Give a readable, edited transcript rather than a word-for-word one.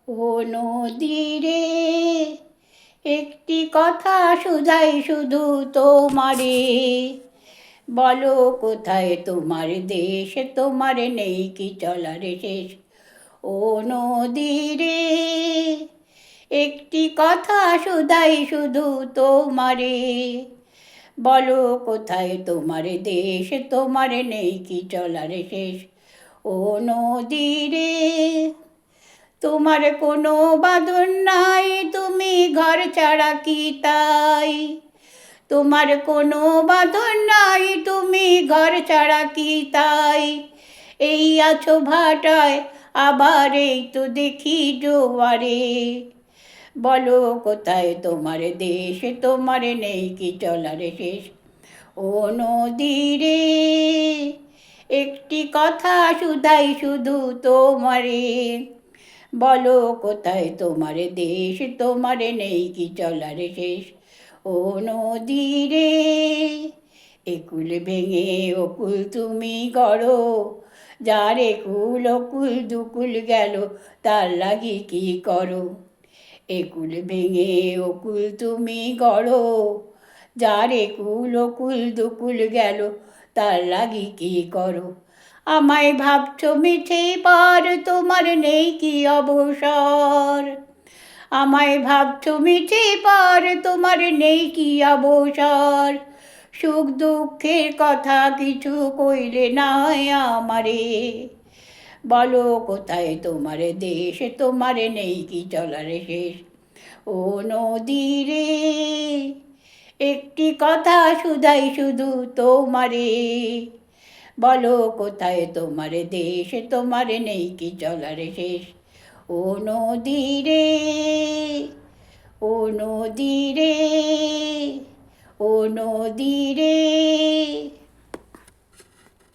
ও নদী রে, একটি কথা শুধাই শুধু তোমারে, বলো কোথায় তোমার দেশ, তোমার নেই কি চলার শেষ। ও নদী রে, একটি কথা শুধাই শুধু তোমারে, বলো কোথায় তোমার দেশ, তোমার নেই কি চলার শেষ। ও নদী রে, তোমার কোনো বাঁধন নাই, তুমি ঘর ছাড়া কি তাই। তোমার কোনো বাঁধন নাই, তুমি ঘর ছাড়া কি তাই। এই আছো ভাটায়, আবার এই তো দেখি জোয়ারে, বলো কোথায় তোমার দেশ, তোমার নেই কি চলার শেষ। ও নদী রে, একটি কথা শুধাই শুধু তোমারে, বলো কোথায় তোমার দেশ, তোমার নেই কি চলার শেষ। ও নদী রে, একুল ভেঙে অকুল তুমি গড়ো, যার একুল অকুল দুকুল গেল, তার লাগি কি করো। একুল ভেঙে অকুল তুমি গড়ো, যার একুল অকুল দুকুল গেল, তার লাগি কি করো। আমায় ভাবছো মিছে পার, তোমার নেই কি অবসর। আমায় ভাবছো মিছে পার, তোমার নেই কি অবসর। সুখ দুঃখের কথা কিছু কইলে নাই আমারে, বলো কোথায় তোমার দেশ, তোমার নেই কি চলার শেষ। ও নদী রে, একটি কথা শুধাই শুধু তোমারে, বলো কোথায় তোমার দেশ, তোমার নেই কি চলার শেষ। ও নদী রে, ও নদী রে, ও নদী রে।